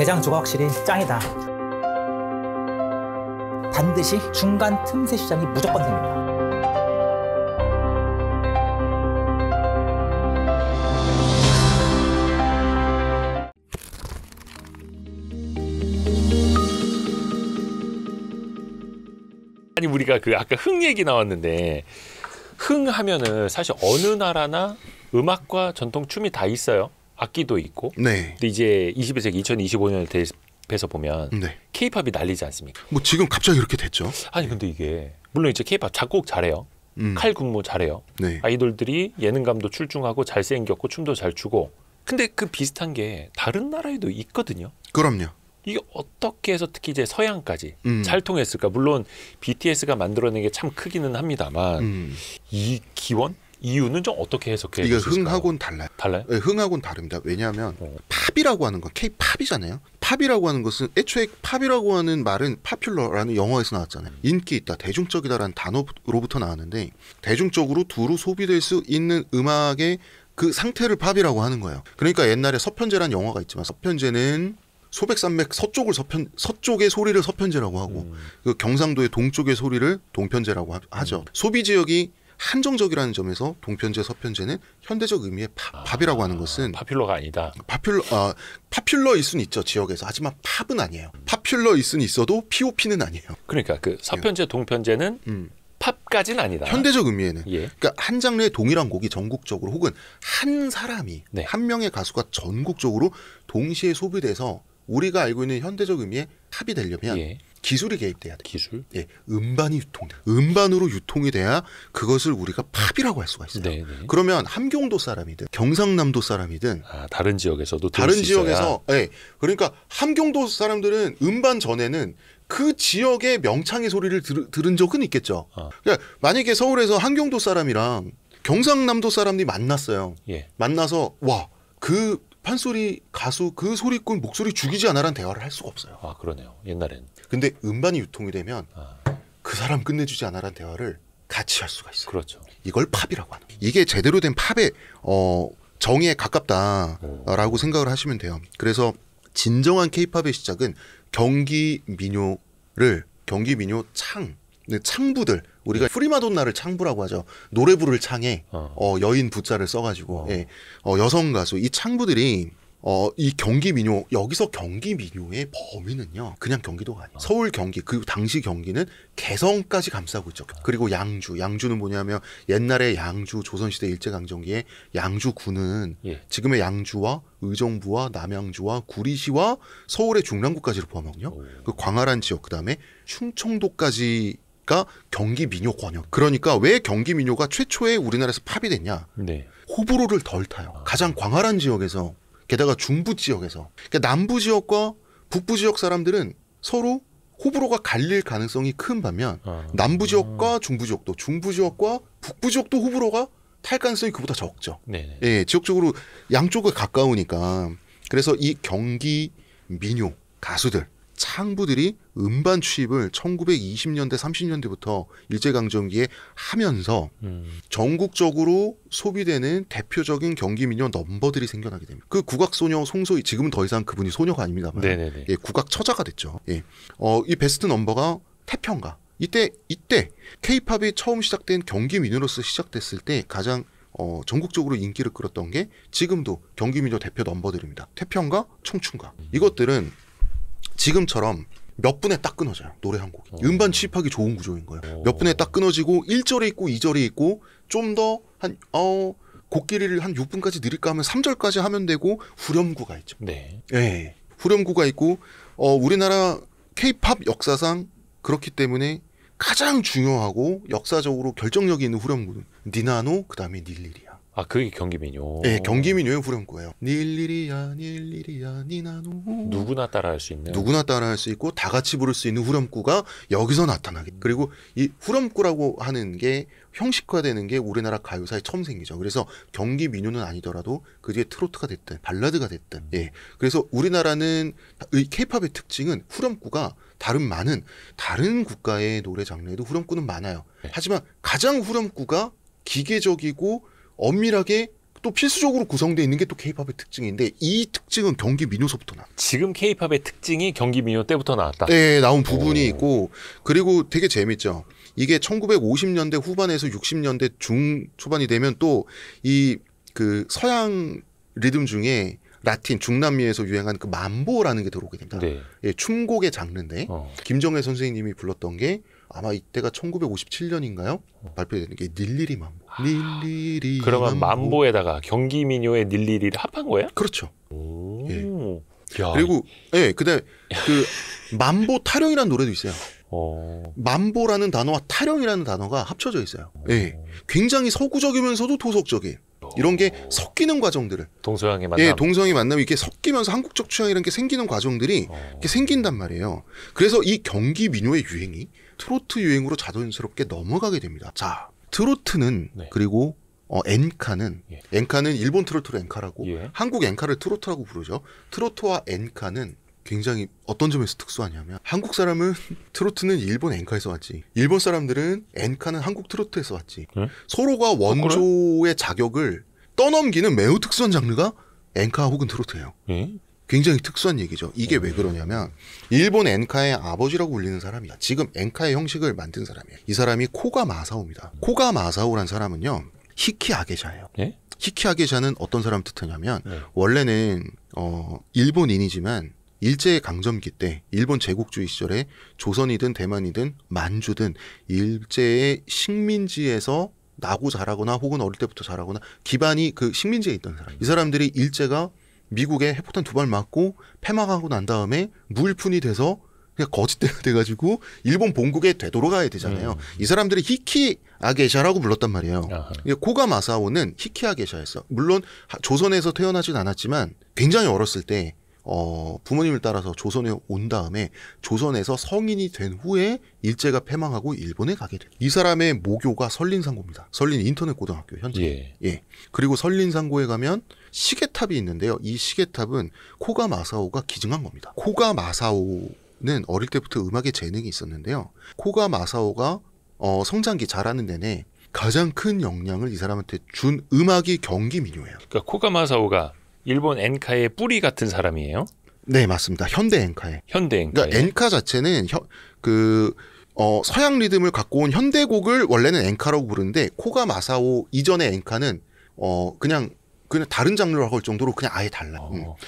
대장주가 확실히 짱이다. 반드시 중간 틈새 시장이 무조건 생깁니다. 아니 우리가 그 아까 흥 얘기 나왔는데 흥 하면은 사실 어느 나라나 음악과 전통 춤이 다 있어요. 악기도 있고. 네. 근데 이제 21세기 2025년을 대입해서 보면 네. K-팝이 난리지 않습니까? 뭐 지금 갑자기 이렇게 됐죠. 아니 근데 이게 물론 이제 K-팝 작곡 잘해요. 칼군무 잘해요. 네. 아이돌들이 예능감도 출중하고 잘생겼고 춤도 잘 추고. 근데 그 비슷한 게 다른 나라에도 있거든요. 그럼요. 이게 어떻게 해서 특히 이제 서양까지 잘 통했을까? 물론 BTS가 만들어낸 게 참 크기는 합니다만 이 기원? 이유는 좀 어떻게 해석해 이게 주실까요? 흥하고는 달라요. 달라요? 네, 흥하고는 다릅니다. 왜냐하면 팝이라고 하는 건 K-팝이잖아요. 팝이라고 하는 것은 애초에 팝이라고 하는 말은 파퓰러라는 영어에서 나왔잖아요. 인기 있다, 대중적이다라는 단어로부터 나왔는데 대중적으로 두루 소비될 수 있는 음악의 그 상태를 팝이라고 하는 거예요. 그러니까 옛날에 서편제라는 영화가 있지만 서편제는 소백산맥 서쪽의 소리를 서편제라고 하고 그 경상도의 동쪽의 소리를 동편제라고 하죠. 소비 지역이 한정적이라는 점에서 동편제, 서편제는 현대적 의미의 팝이라고 하는 것은 파퓰러가 아니다. 파퓰러일 수는 있죠, 지역에서. 하지만 팝은 아니에요. 파퓰러일 수는 있어도 POP는 아니에요. 그러니까 그 서편제, 동편제는 팝까지는 아니다. 현대적 의미에는. 예. 그러니까 한 장르의 동일한 곡이 전국적으로 혹은 한 사람이 네. 한 명의 가수가 전국적으로 동시에 소비돼서 우리가 알고 있는 현대적 의미의 팝이 되려면 예. 기술이 개입돼야 돼요. 기술? 예, 음반이 유통돼. 음반으로 유통이 돼야 그것을 우리가 팝이라고 할 수가 있어요. 네네. 그러면 함경도 사람이든 경상남도 사람이든 다른 지역에서도 다른 들을 수 지역에서 예, 그러니까 함경도 사람들은 음반 전에는 그 지역의 명창의 소리를 들은 적은 있겠죠. 그러니까 만약에 서울에서 함경도 사람이랑 경상남도 사람이 만났어요. 예. 만나서 와, 그 판소리 가수 그 소리꾼 목소리 죽이지 않아라는 대화를 할 수가 없어요. 아 그러네요. 옛날엔. 근데 음반이 유통이 되면 그 사람 끝내주지 않아라는 대화를 같이 할 수가 있어요. 그렇죠. 이걸 팝이라고 하는 거예요. 이게 제대로 된 팝의 정의에 가깝다라고 생각을 하시면 돼요. 그래서 진정한 K-팝의 시작은 경기 민요 창부들, 우리가 프리마돈나를 창부라고 하죠. 노래 부를 창에 여인 부자를 써가지고 예, 여성 가수 이 창부들이 이 경기 민요, 여기서 경기 민요의 범위는요 그냥 경기도가 아니에요. 서울 경기, 그 당시 경기는 개성까지 감싸고 있죠. 그리고 양주는 뭐냐면 옛날에 양주, 조선시대 일제강점기에 양주군은 지금의 양주와 의정부와 남양주와 구리시와 서울의 중랑구까지를 포함하거든요. 그 광활한 지역, 그 다음에 충청도까지가 경기 민요 권역. 그러니까 왜 경기 민요가 최초에 우리나라에서 팝이 됐냐? 네. 호불호를 덜 타요. 가장 광활한 지역에서, 게다가 중부 지역에서. 그러니까 남부 지역과 북부 지역 사람들은 서로 호불호가 갈릴 가능성이 큰 반면 남부 지역과 중부 지역도, 중부 지역과 북부 지역도 호불호가 탈 가능성이 그보다 적죠. 네네. 예, 지역적으로 양쪽에 가까우니까. 그래서 이 경기 민요 가수들, 창부들이 음반 취입을 1920년대 30년대부터 일제강점기에 하면서 전국적으로 소비되는 대표적인 경기 민요 넘버들이 생겨나게 됩니다. 그 국악소녀 송소희, 지금은 더 이상 그분이 소녀가 아닙니다만 예, 국악 처자가 됐죠. 예. 이 베스트 넘버가 태평가. 이때 K-팝이 처음 시작된 경기 민요로서 시작됐을 때 가장 전국적으로 인기를 끌었던 게 지금도 경기 민요 대표 넘버들입니다. 태평가, 청춘가. 이것들은 지금처럼 몇 분에 딱 끊어져요. 노래 한 곡이. 음반 취입하기 좋은 구조인 거예요. 몇 분에 딱 끊어지고 1절에 있고 2절에 있고 좀 더 한 곡길이를 한 6분까지 느릴까 하면 3절까지 하면 되고 후렴구가 있죠. 네. 예. 후렴구가 있고 우리나라 K-팝 역사상 그렇기 때문에 가장 중요하고 역사적으로 결정력이 있는 후렴구는 니나노, 그다음에 닐리리아. 아, 그게 경기 민요. 네, 경기 민요의 후렴구예요. 닐리리아 니나노. 누구나 따라할 수 있는. 누구나 따라할 수 있고 다 같이 부를 수 있는 후렴구가 여기서 나타나게. 그리고 이 후렴구라고 하는 게 형식화되는 게 우리나라 가요사에 처음 생기죠. 그래서 경기 민요는 아니더라도 그 뒤에 트로트가 됐든 발라드가 됐든. 예. 그래서 우리나라는 이 K-팝의 특징은 후렴구가 다른 국가의 노래 장르에도 후렴구는 많아요. 하지만 가장 후렴구가 기계적이고 엄밀하게 또 필수적으로 구성되어 있는 게 또 K-팝의 특징인데 이 특징은 경기 민요서부터 나. 지금 K-팝의 특징이 경기 민요 때부터 나왔다. 네, 나온 부분이 있고 그리고 되게 재밌죠. 이게 1950년대 후반에서 60년대 중초반이 되면 또 이 그 서양 리듬 중에 라틴 중남미에서 유행한 그 mambo라는 게 들어오게 됩니다. 네. 예, 춤곡의 장르인데 김정혜 선생님이 불렀던 게 아마 이때가 1957년인가요? 발표되는 게 닐리리 mambo. 닐리리 그러면 mambo. 만보에다가 경기 민요의 닐리리를 합한 거예요? 그렇죠. 예. 야, 그리고 예, 그다음에 그 mambo 타령이라는 노래도 있어요. mambo라는 단어와 타령이라는 단어가 합쳐져 있어요. 예. 굉장히 서구적이면서도 도석적인 이런 게 섞이는 과정들을 동서양의 만남. 예, 동성이 만나면 이렇게 섞이면서 한국적 취향이라는 게 생기는 과정들이 이렇게 생긴단 말이에요. 그래서 이 경기 민요의 유행이 트로트 유행으로 자연스럽게 넘어가게 됩니다. 자, 트로트는 네. 그리고 엔카는 예. 엔카는 일본 트로트로 엔카라고 예. 한국 엔카를 트로트라고 부르죠. 트로트와 엔카는 굉장히 어떤 점에서 특수하냐면 한국 사람은 트로트는 일본 엔카에서 왔지 일본 사람들은 엔카는 한국 트로트에서 왔지 응? 서로가 원조의 자격을 떠넘기는 매우 특수한 장르가 엔카 혹은 트로트예요. 예? 굉장히 특수한 얘기죠. 이게 왜 그러냐면 일본 엔카의 아버지라고 불리는 사람이야. 지금 엔카의 형식을 만든 사람이에요. 이 사람이 코가 마사오입니다. 코가 마사오란 사람은요. 히키 아게샤예요. 예? 히키 아게샤는 어떤 사람 뜻하냐면 네. 원래는 일본인이지만 일제강점기 때 일본 제국주의 시절에 조선이든 대만이든 만주든 일제의 식민지에서 나고 자라거나 혹은 어릴 때부터 자라거나 기반이 그 식민지에 있던 사람. 이 사람들이 일제가 미국에 핵폭탄 2발 맞고 패망하고 난 다음에 무일푼이 돼서 그냥 거짓대가 돼가지고 일본 본국에 되돌아가야 되잖아요. 이 사람들이 히키 아게샤라고 불렀단 말이에요. 코가 마사오는 히키 아게샤였어. 물론 조선에서 태어나진 않았지만 굉장히 어렸을 때 부모님을 따라서 조선에 온 다음에 조선에서 성인이 된 후에 일제가 패망하고 일본에 가게 돼. 이 사람의 모교가 설린상고입니다. 설린 인터넷 고등학교 현재. 예. 예. 그리고 설린상고에 가면 시계탑이 있는데요. 이 시계탑은 코가 마사오가 기증한 겁니다. 코가 마사오는 어릴 때부터 음악에 재능이 있었는데요. 코가 마사오가 성장기 자라는 내내 가장 큰 영향을 이 사람한테 준 음악이 경기 민요예요. 그러니까 코가 마사오가 일본 엔카의 뿌리 같은 사람이에요? 네, 맞습니다. 현대 엔카에. 현대 엔카. 그러니까 엔카 자체는 서양 리듬을 갖고 온 현대곡을 원래는 엔카라고 부르는데 코가 마사오 이전의 엔카는 그냥 다른 장르라고 할 정도로 그냥 아예 달라.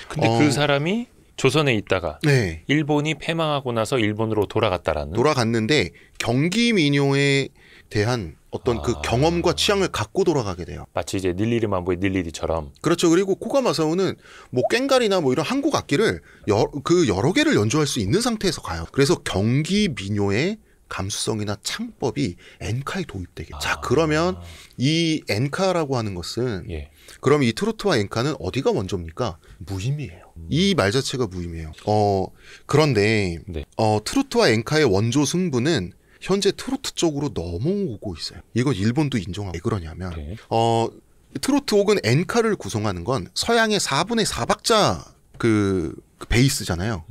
근데 그 사람이 조선에 있다가 네. 일본이 패망하고 나서 일본으로 돌아갔는데 경기 민요에 대한 어떤 그 경험과 취향을 갖고 돌아가게 돼요. 마치 이제 닐리리 만보의 닐리리처럼. 그렇죠. 그리고 코가 마사오는 뭐 꽹과리나 뭐 이런 한국 악기를 여러 개를 연주할 수 있는 상태에서 가요. 그래서 경기 민요의 감수성이나 창법이 엔카에 도입되게. 자, 그러면 이 엔카라고 하는 것은 예. 그럼 이 트로트와 엔카는 어디가 원조입니까? 무의미해요. 이 말 자체가 무의미해요. 그런데 네. 트로트와 엔카의 원조 승부는 현재 트로트 쪽으로 넘어오고 있어요. 이건 일본도 인정하고. 왜 그러냐면 네. 트로트 혹은 엔카를 구성하는 건 서양의 4분의 4박자 그 베이스잖아요.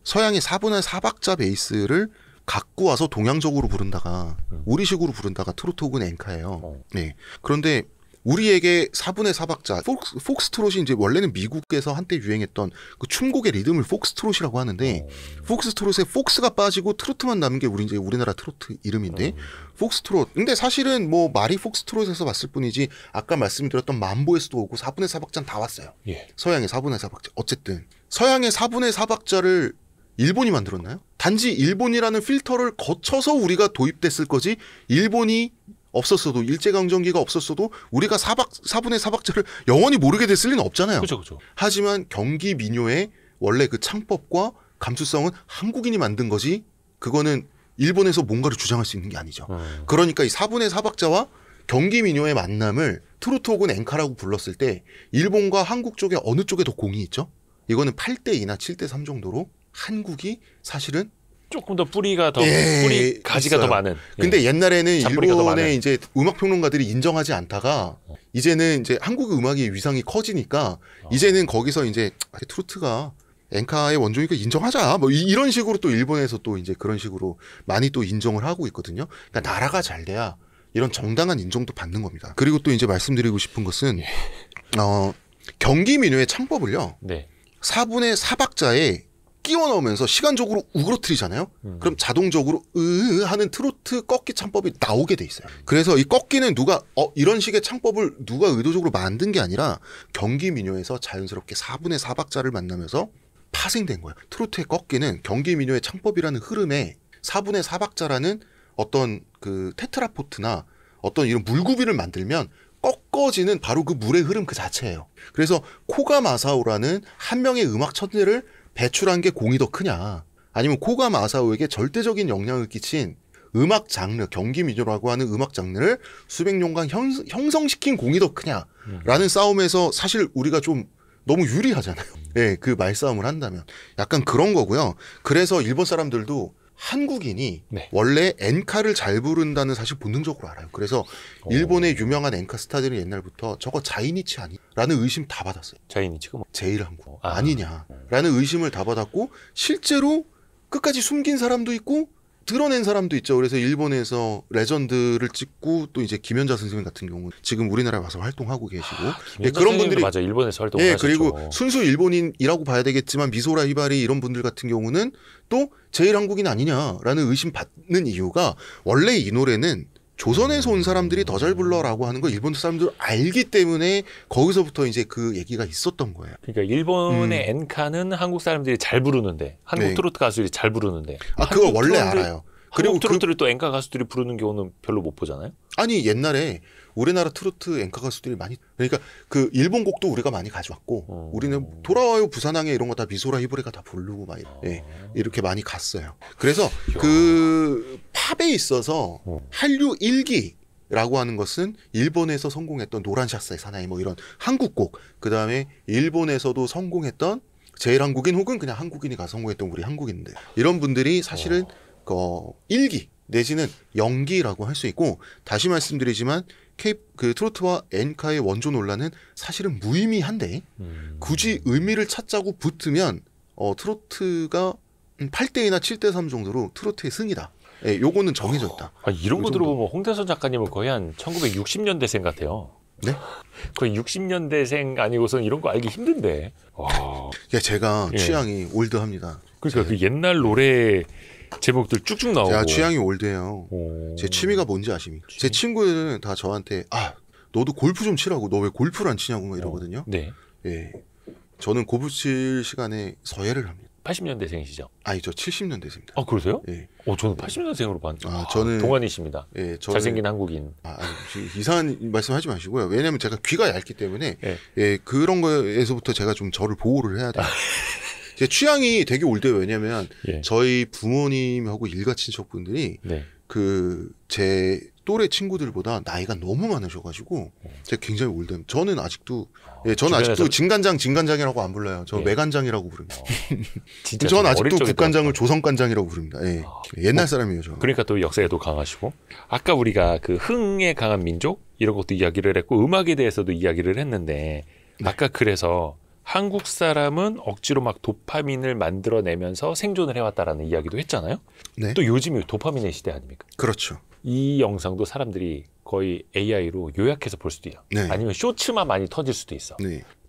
서양의 4분의 4박자 베이스를 갖고 와서 동양적으로 부른다가 우리식으로 부른다가 트로트 혹은 엔카예요. 네. 그런데 우리에게 4분의 4박자 폭스트롯이 이제 원래는 미국에서 한때 유행했던 그 춤곡의 리듬을 폭스트롯이라고 하는데 폭스트롯에 폭스가 빠지고 트로트만 남은 게 우리나라 트로트 이름인데 폭스트롯. 근데 사실은 뭐 말이 폭스트롯에서 왔을 뿐이지 아까 말씀드렸던 만보에서도 오고 4분의 4박자는 다 왔어요. 예. 서양의 4분의 4박자. 어쨌든 서양의 4분의 4박자를 일본이 만들었나요? 단지 일본이라는 필터를 거쳐서 우리가 도입됐을 거지 일본이 없었어도 일제강점기가 없었어도 우리가 4분의 4박자를 영원히 모르게 됐을 리는 없잖아요. 그렇죠. 하지만 경기 민요의 원래 그 창법과 감수성은 한국인이 만든 거지 그거는 일본에서 뭔가를 주장할 수 있는 게 아니죠. 그러니까 이 4분의 4박자와 경기 민요의 만남을 트로트 혹은 엔카라고 불렀을 때 일본과 한국 쪽에 어느 쪽에 더 공이 있죠? 이거는 8대2나 7대3 정도로 한국이 사실은 조금 더 뿌리가 더 예, 뿌리 가지가 있어요. 더 많은. 근데 옛날에는 잔뿌리가 더 많은. 일본의 이제 음악 평론가들이 인정하지 않다가 이제는 이제 한국 음악의 위상이 커지니까 이제는 거기서 이제 트로트가 엔카의 원조니까 인정하자. 뭐 이런 식으로 또 일본에서 또 이제 그런 식으로 많이 또 인정을 하고 있거든요. 그러니까 나라가 잘 돼야 이런 정당한 인정도 받는 겁니다. 그리고 또 이제 말씀드리고 싶은 것은 경기 민요의 창법을요. 네. 4분의 4박자에 끼워 넣으면서 시간적으로 우그러뜨리잖아요. 그럼 자동적으로 하는 트로트 꺾기 창법이 나오게 돼 있어요. 그래서 이 꺾기는 누가 이런 식의 창법을 누가 의도적으로 만든 게 아니라 경기 민요에서 자연스럽게 4분의 4박자를 만나면서 파생된 거예요. 트로트의 꺾기는 경기 민요의 창법이라는 흐름에 4분의 4박자라는 어떤 그 테트라포트나 어떤 이런 물구비를 만들면 꺾어지는 바로 그 물의 흐름 그 자체예요. 그래서 코가 마사오라는 한 명의 음악 천재를 배출한 게 공이 더 크냐, 아니면 코가 마사오에게 절대적인 영향을 끼친 음악 장르, 경기 민요라고 하는 음악 장르를 수백 년간 형성시킨 공이 더 크냐라는 싸움에서 사실 우리가 좀 너무 유리하잖아요. 네, 그 말싸움을 한다면 약간 그런 거고요. 그래서 일본 사람들도 한국인이 네. 원래 엔카를 잘 부른다는 사실 본능적으로 알아요. 그래서 일본의 유명한 엔카 스타들은 옛날부터 저거 자이니치 아니라는 의심 다 받았어요. 자이니치가 뭐. 제일 한국 아니냐라는 의심을 다 받았고 실제로 끝까지 숨긴 사람도 있고 드러낸 사람도 있죠. 그래서 일본에서 레전드를 찍고 또 이제 김연자 선생님 같은 경우는 지금 우리나라에 와서 활동하고 계시고 그런 분들이 맞아 일본에서 활동을 하셨죠. 그리고 순수 일본인이라고 봐야 되겠지만 미소라 히바리 이런 분들 같은 경우는 또 제일 한국인 아니냐라는 의심 받는 이유가 원래 이 노래는 조선에서 온 사람들이 더 잘 불러라고 하는 거 일본 사람들 알기 때문에 거기서부터 이제 그 얘기가 있었던 거예요. 그러니까 일본의 엔카는 한국 사람들이 잘 부르는데 한국 트로트 가수들이 잘 부르는데 그걸 원래 알아요. 그리고 트로트를 또 엔카 가수들이 부르는 경우는 별로 못 보잖아요. 아니 옛날에 우리나라 트로트 엔카 가수들이 많이 그러니까 그 일본 곡도 우리가 많이 가져왔고 우리는 돌아와요 부산항에 이런 거 다 미소라 히브리가 다 부르고 막 이렇게 많이 갔어요. 그래서 그 팝에 있어서 한류 1기라고 하는 것은 일본에서 성공했던 노란샤스의 사나이 뭐 이런 한국곡, 그 다음에 일본에서도 성공했던 제일 한국인 혹은 그냥 한국인이 가서 성공했던 우리 한국인들 이런 분들이 사실은 1기 내지는 0기라고 할 수 있고, 다시 말씀드리지만 그 트로트와 엔카의 원조 논란은 사실은 무의미한데 굳이 의미를 찾자고 붙으면 트로트가 8대2나 7대3 정도로 트로트의 승이다. 요거는 정해져 있다. 이런 거 들어보면 홍대선 작가님은 거의 한 1960년대생 같아요. 네? 거의 60년대생 아니고선 이런 거 알기 힘든데. 제가 취향이 올드합니다. 그러니까 그 옛날 노래 제목들 쭉쭉 나오고. 제가 취향이 올드해요. 제 취미가 뭔지 아십니까? 제 친구들은 다 저한테 너도 골프 좀 치라고, 너 왜 골프를 안 치냐고 막 이러거든요. 네. 저는 골프 칠 시간에 서예를 합니다. 80년대생이시죠? 아니, 저 70년대생입니다. 그러세요? 네. 저는 80년대생으로 봤는데. 저는 동안이십니다. 잘생긴 한국인. 이상한 말씀하지 마시고요. 왜냐하면 제가 귀가 얇기 때문에 그런 거에서부터 제가 좀 저를 보호를 해야 돼요. 제 취향이 되게 올드해요. 왜냐하면 저희 부모님하고 일가 친척분들이 제 또래 친구들보다 나이가 너무 많으셔가지고 제가 굉장히 올드해요. 저는 아직도 진간장이라고 안 불러요. 저 매간장이라고 부릅니다. 저는 아직도 국간장을 조선간장이라고 부릅니다. 옛날 사람이에요. 저. 그러니까 또 역사에도 강하시고, 아까 우리가 그 흥에 강한 민족 이런 것도 이야기를 했고 음악에 대해서도 이야기를 했는데 아까 그래서 한국 사람은 억지로 막 도파민을 만들어내면서 생존을 해왔다라는 이야기도 했잖아요. 네. 또 요즘이 도파민의 시대 아닙니까? 그렇죠. 이 영상도 사람들이 거의 AI로 요약해서 볼 수도 있어요. 아니면 쇼츠만 많이 터질 수도 있어.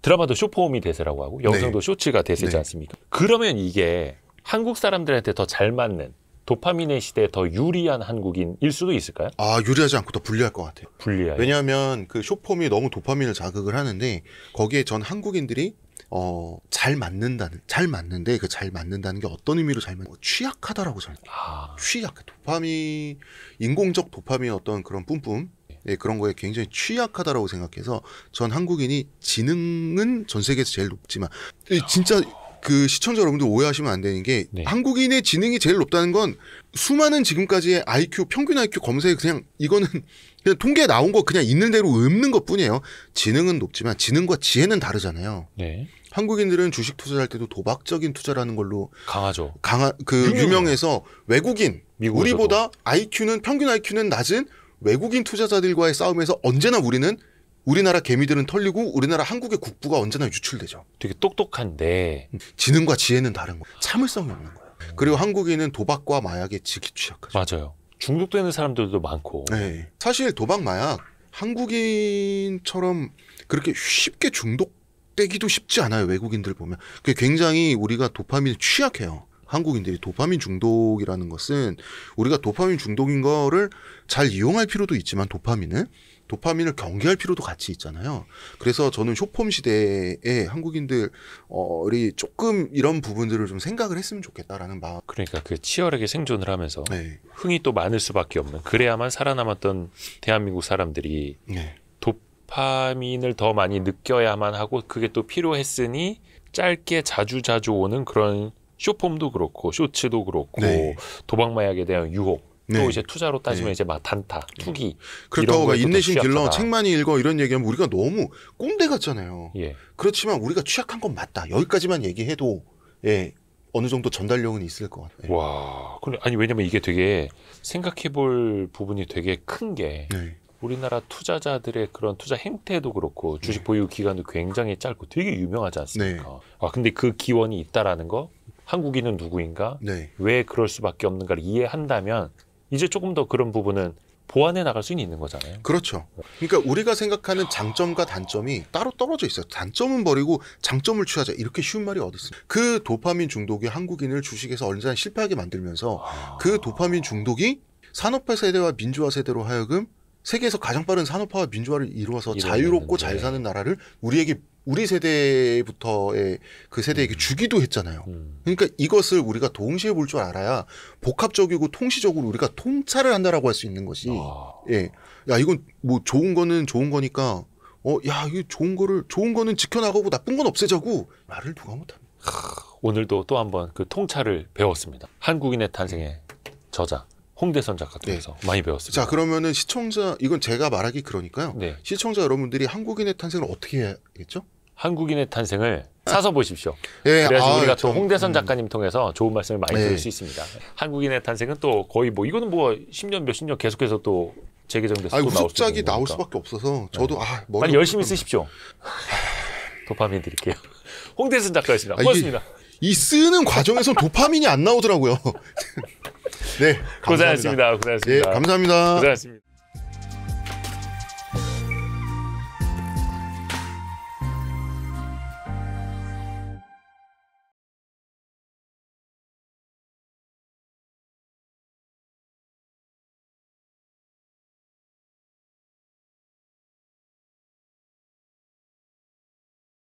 드라마도 쇼폼이 대세라고 하고 영상도 쇼츠가 대세지 않습니까? 그러면 이게 한국 사람들한테 더 잘 맞는 도파민의 시대에 더 유리한 한국인일 수도 있을까요? 유리하지 않고 더 불리할 것 같아요. 불리해요. 왜냐하면 그 쇼폼이 너무 도파민을 자극을 하는데 거기에 전 한국인들이 잘 맞는데 그 잘 맞는다는 게 어떤 의미로 잘 맞는 취약하다라고 취약. 도파민, 인공적 도파민 어떤 그런 뿜뿜 그런 거에 굉장히 취약하다라고 생각해서 전 한국인이 지능은 전 세계에서 제일 높지만 진짜 그 시청자 여러분들 오해하시면 안 되는 게 한국인의 지능이 제일 높다는 건 수많은 지금까지의 IQ, 평균 IQ 검색에 그냥 이거는 그냥 통계에 나온 거 그냥 있는 대로 읊는 것 뿐이에요. 지능은 높지만 지능과 지혜는 다르잖아요. 한국인들은 주식 투자할 때도 도박적인 투자라는 걸로 강하죠. 유명해서 외국인, 미국에서도. 우리보다 평균 IQ는 낮은 외국인 투자자들과의 싸움에서 언제나 우리나라 개미들은 털리고 우리나라 한국의 국부가 언제나 유출되죠. 되게 똑똑한데 지능과 지혜는 다른 거예요. 참을성이 없는 거예요. 그리고 한국인은 도박과 마약에 지기 취약하죠. 맞아요. 중독되는 사람들도 많고. 네. 사실 도박 마약 한국인처럼 그렇게 쉽게 중독되기도 쉽지 않아요. 외국인들 보면. 굉장히 우리가 도파민에 취약해요. 한국인들이 도파민 중독이라는 것은 우리가 도파민 중독인 거를 잘 이용할 필요도 있지만 도파민을 경계할 필요도 같이 있잖아요. 그래서 저는 쇼폼 시대에 한국인들이 조금 이런 부분들을 좀 생각을 했으면 좋겠다라는 마음. 그러니까 그 치열하게 생존을 하면서 네. 흥이 또 많을 수밖에 없는, 그래야만 살아남았던 대한민국 사람들이 네. 도파민을 더 많이 느껴야만 하고, 그게 또 필요했으니 짧게 자주 오는 그런 쇼폼도 그렇고 쇼츠도 그렇고 네. 도박 마약에 대한 유혹, 또 네. 이제 투자로 따지면 네. 이제 막 단타, 투기, 그렇다고 인내심 길러 취약하다. 책 많이 읽어 이런 얘기하면 우리가 너무 꼰대 같잖아요. 예. 그렇지만 우리가 취약한 건 맞다. 여기까지만 얘기해도 예, 어느 정도 전달력은 있을 것 같아요. 와, 아니 왜냐면 이게 되게 생각해볼 부분이 되게 큰 게, 네. 우리나라 투자자들의 그런 투자 행태도 그렇고 주식 보유 기간도 굉장히 짧고 되게 유명하지 않습니까? 네. 아, 근데 그 기원이 있다라는 거, 한국인은 누구인가, 네. 왜 그럴 수밖에 없는가를 이해한다면 이제 조금 더 그런 부분은 보완해 나갈 수 있는 거잖아요. 그렇죠. 그러니까 우리가 생각하는 장점과 단점이 따로 떨어져 있어요. 단점은 버리고 장점을 취하자. 이렇게 쉬운 말이 어디 있어요. 그 도파민 중독이 한국인을 주식에서 언제나 실패하게 만들면서 그 도파민 중독이 산업화 세대와 민주화 세대로 하여금 세계에서 가장 빠른 산업화와 민주화를 이루어서 자유롭고 잘 사는 나라를 우리 세대부터의 그 세대에게 주기도 했잖아요. 그러니까 이것을 우리가 동시에 볼 줄 알아야 복합적이고 통시적으로 우리가 통찰을 한다라고 할 수 있는 것이, 예, 야 이건 뭐 좋은 거는 좋은 거니까, 야 이거 좋은 거는 지켜나가고 나쁜 건 없애자고 말을 누가 못합니다. 오늘도 또 한번 그 통찰을 배웠습니다. 한국인의 탄생의 저자 홍대선 작가 통해서 많이 배웠습니다. 자, 그러면은 시청자, 이건 제가 말하기 그러니까요. 네. 시청자 여러분들이 한국인의 탄생을 어떻게 해야겠죠? 한국인의 탄생을 사서 보십시오. 예, 그래야지 우리가 또 홍대선 작가님 통해서 좋은 말씀을 많이 들을 수 있습니다. 한국인의 탄생은 또 거의 뭐 이거는 뭐 10년 몇십 년 계속해서 또 재개정돼서 또 후속작이 나올 수밖에 없어서 저도 빨리 열심히 쓰십시오. 도파민 드릴게요. 홍대선 작가였습니다. 고맙습니다. 이 쓰는 과정에서 도파민이 안 나오더라고요. 네, 감사합니다. 고생하셨습니다. 네, 감사합니다. 고생하셨습니다.